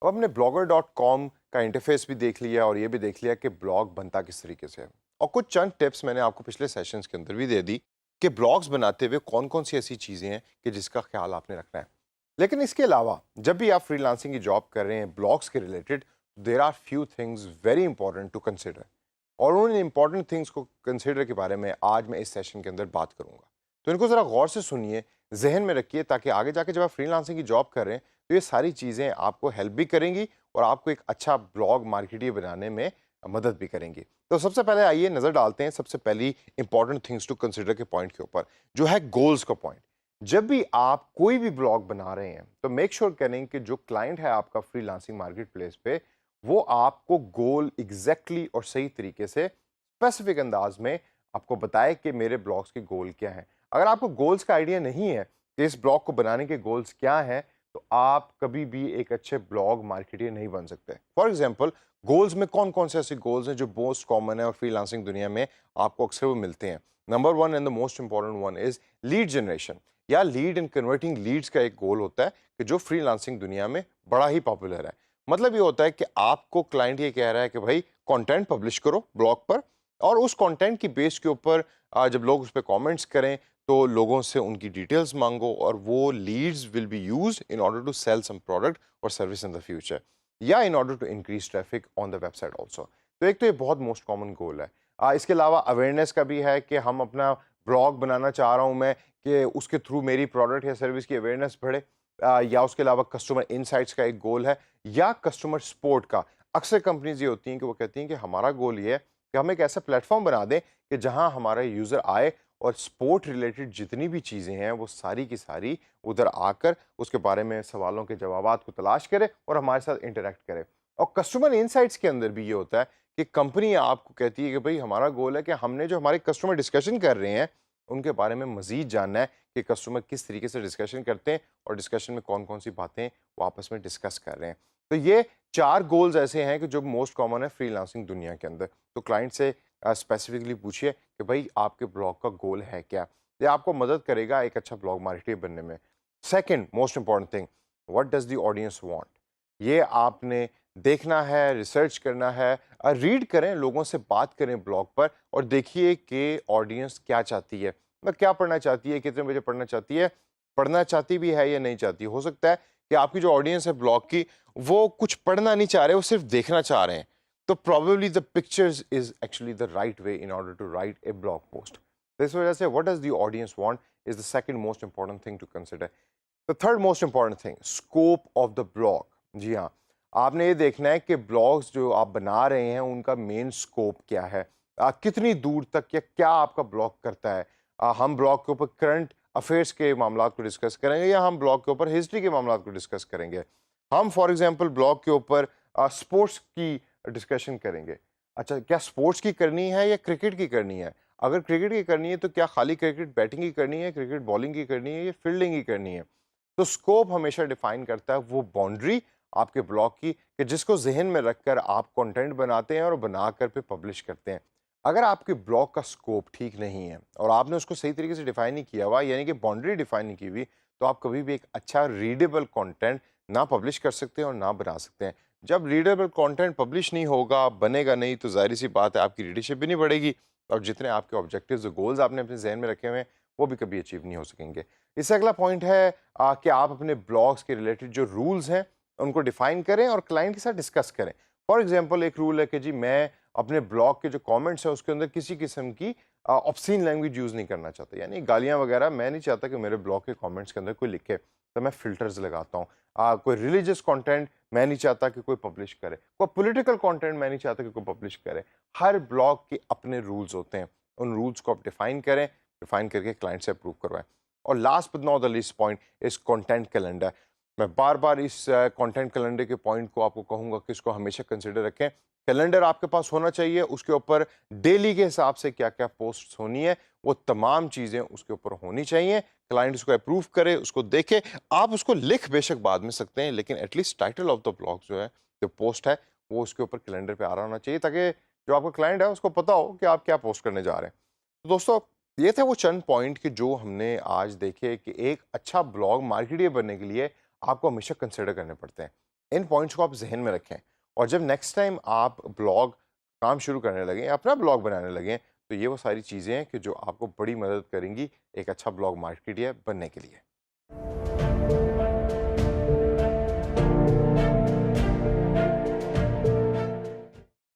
अब हमने blogger.com का इंटरफेस भी देख लिया और ये भी देख लिया कि ब्लॉग बनता किस तरीके से है। और कुछ चंद टिप्स मैंने आपको पिछले सेशंस के अंदर भी दे दी कि ब्लॉग्स बनाते हुए कौन-कौन सी ऐसी चीज़ें हैं कि जिसका ख्याल आपने रखना है। लेकिन इसके अलावा जब भी आप फ्रीलांसिंग की जॉब कर रहे हैं ब्लॉग्स के related, there are few things very important to consider. और उन इंपॉर्टेंट थिंग्स को कंसिडर के बारे में आज मैं इस सेशन के अंदर बात करूंगा। तो इनको ज़रा गौर से सुनिए, जहन में रखिए, ताकि आगे जाके जब आप फ्रीलांसिंग की जॉब कर रहे हैं तो ये सारी चीज़ें आपको हेल्प भी करेंगी और आपको एक अच्छा ब्लॉग मार्केटिंग बनाने में मदद भी करेंगी। तो सबसे पहले आइए नज़र डालते हैं सबसे पहली इंपॉर्टेंट थिंग्स टू कंसिडर के पॉइंट के ऊपर, जो है गोल्स का पॉइंट। जब भी आप कोई भी ब्लॉग बना रहे हैं तो मेक श्योर करें कि जो क्लाइंट है आपका फ्रीलांसिंग मार्केट प्लेस पे, वो आपको गोल एग्जैक्टली और सही तरीके से स्पेसिफिक अंदाज में आपको बताए कि मेरे ब्लॉग्स के गोल क्या हैं। अगर आपको गोल्स का आइडिया नहीं है कि इस ब्लॉग को बनाने के गोल्स क्या हैं, तो आप कभी भी एक अच्छे ब्लॉग मार्केटर नहीं बन सकते। फॉर एग्जांपल, गोल्स में कौन कौन से ऐसे गोल्स हैं जो मोस्ट कॉमन है और फ्रीलांसिंग दुनिया में आपको अक्सर वो मिलते हैं। Number one and the most important one is lead generation, या लीड एंड कन्वर्टिंग लीड्स का एक गोल होता है कि जो फ्रीलांसिंग दुनिया में बड़ा ही पॉपुलर है। मतलब ये होता है कि आपको क्लाइंट ये कह रहा है कि भाई कंटेंट पब्लिश करो ब्लॉग पर, और उस कंटेंट की बेस के ऊपर जब लोग उस पर कमेंट्स करें तो लोगों से उनकी डिटेल्स मांगो, और वो leads will be used in order to sell some product और सर्विस इन द फ्यूचर, या in order to increase traffic on the website also. तो एक तो ये बहुत मोस्ट कॉमन गोल है। इसके अलावा अवेयरनेस का भी है कि हम अपना ब्लॉग बनाना चाह रहा हूँ मैं कि उसके थ्रू मेरी प्रोडक्ट या सर्विस की अवेयरनेस बढ़े। या उसके अलावा कस्टमर इनसाइट्स का एक गोल है, या कस्टमर सपोर्ट का। अक्सर कंपनीज ये होती हैं कि वो कहती हैं कि हमारा गोल ये है कि हम एक ऐसा प्लेटफॉर्म बना दें कि जहां हमारा यूज़र आए और स्पोर्ट रिलेटेड जितनी भी चीज़ें हैं वो सारी की सारी उधर आकर उसके बारे में सवालों के जवाबात को तलाश करे और हमारे साथ इंटरेक्ट करे। और कस्टमर इनसाइट्स के अंदर भी ये होता है कि कंपनी आपको कहती है कि भाई हमारा गोल है कि हमने जो हमारे कस्टमर डिस्कशन कर रहे हैं उनके बारे में मज़ीद जानना है कि कस्टमर किस तरीके से डिस्कशन करते हैं और डिस्कशन में कौन-कौन सी बातें वो आपस में डिस्कस कर रहे हैं। तो ये 4 गोल्स ऐसे हैं कि जो मोस्ट कॉमन है फ्रीलांसिंग दुनिया के अंदर। तो क्लाइंट से स्पेसिफिकली पूछिए कि भाई आपके ब्लॉग का गोल है क्या? ये आपको मदद करेगा एक अच्छा ब्लॉग मार्केटर बनने में। Second most important thing, what does the audience want? ये आपने देखना है, रिसर्च करना है, रीड करें, लोगों से बात करें ब्लॉग पर और देखिए कि ऑडियंस क्या चाहती है। मतलब क्या पढ़ना चाहती है, कितने बजे पढ़ना चाहती भी है या नहीं चाहती। हो सकता है कि आपकी जो ऑडियंस है ब्लॉग की, वो कुछ पढ़ना नहीं चाह रहे, वो सिर्फ देखना चाह रहे हैं। तो probably the pictures is actually the right way in order to write a blog post. This way I say what does the audience want is the second most important thing to consider. The third most important thing, scope of the blog. जी हाँ, आपने ये देखना है कि blogs जो आप बना रहे हैं उनका मेन स्कोप क्या है। कितनी दूर तक या क्या आपका ब्लॉग करता है। हम ब्लॉग के ऊपर करंट अफेयर्स के मामलात को डिस्कस करेंगे या हम ब्लॉग के ऊपर हिस्ट्री के मामलात को डिस्कस करेंगे। हम फॉर एग्जांपल ब्लॉग के ऊपर स्पोर्ट्स की डिस्कशन करेंगे। अच्छा, क्या स्पोर्ट्स की करनी है या क्रिकेट की करनी है? अगर क्रिकेट की करनी है तो क्या खाली क्रिकेट बैटिंग की करनी है, क्रिकेट बॉलिंग की करनी है या फील्डिंग की करनी है? तो स्कोप हमेशा डिफाइन करता है वो बाउंड्री आपके ब्लॉग की कि जिसको ज़हन में रखकर आप कंटेंट बनाते हैं और बनाकर फिर पब्लिश करते हैं। अगर आपके ब्लॉग का स्कोप ठीक नहीं है और आपने उसको सही तरीके से डिफाइन नहीं किया हुआ, यानी कि बाउंड्री डिफाइन नहीं की हुई, तो आप कभी भी एक अच्छा रीडेबल कंटेंट ना पब्लिश कर सकते हैं और ना बना सकते हैं। जब रीडेबल कंटेंट पब्लिश नहीं होगा, बनेगा नहीं, तो ज़ाहिर-सी बात है आपकी रीडरशिप भी नहीं बढ़ेगी और जितने आपके ऑब्जेक्टिव्स और गोल्स आपने अपने ज़हन में रखे हुए हैं, वो भी कभी अचीव नहीं हो सकेंगे। इससे अगला पॉइंट है कि आप अपने ब्लॉग्स के रिलेटेड जो रूल्स हैं, उनको डिफाइन करें और क्लाइंट के साथ डिस्कस करें। फॉर एग्जांपल, एक रूल है कि जी मैं अपने ब्लॉग के जो कमेंट्स हैं उसके अंदर किसी किस्म की ऑब्ससीन लैंग्वेज यूज़ नहीं करना चाहता, यानी गालियाँ वगैरह मैं नहीं चाहता कि मेरे ब्लॉग के कमेंट्स के अंदर कोई लिखे, तो मैं फ़िल्टर्स लगाता हूँ। कोई रिलीजियस कंटेंट मैं नहीं चाहता कि कोई पब्लिश करे, कोई पॉलिटिकल कंटेंट मैं नहीं चाहता कि कोई पब्लिश करे। हर ब्लॉग के अपने रूल्स होते हैं, उन रूल्स को आप डिफाइन करें, डिफाइन करके क्लाइंट से अप्रूव करवाएँ। और last but not the least point is content calendar. मैं बार-बार इस कंटेंट कैलेंडर के पॉइंट को आपको कहूँगा कि इसको हमेशा कंसिडर रखें। कैलेंडर आपके पास होना चाहिए, उसके ऊपर डेली के हिसाब से क्या-क्या पोस्ट्स होनी है, वो तमाम चीज़ें उसके ऊपर होनी चाहिए। क्लाइंट उसको अप्रूव करे, उसको देखे। आप उसको लिख बेशक बाद में सकते हैं, लेकिन at least title of the blog जो है, जो पोस्ट है, वो उसके ऊपर कैलेंडर पे आ रहा होना चाहिए, ताकि जो आपका क्लाइंट है उसको पता हो कि आप क्या पोस्ट करने जा रहे हैं। तो दोस्तों, ये थे वो चंद पॉइंट कि जो हमने आज देखे कि एक अच्छा ब्लॉग मार्केटियर बनने के लिए आपको हमेशा कंसिडर करने पड़ते हैं। इन पॉइंट्स को आप जहन में रखें और जब नेक्स्ट टाइम आप ब्लॉग काम शुरू करने लगें, अपना ब्लॉग बनाने लगें, तो ये वो सारी चीज़ें हैं कि जो आपको बड़ी मदद करेंगी एक अच्छा ब्लॉग मार्केटियर बनने के लिए।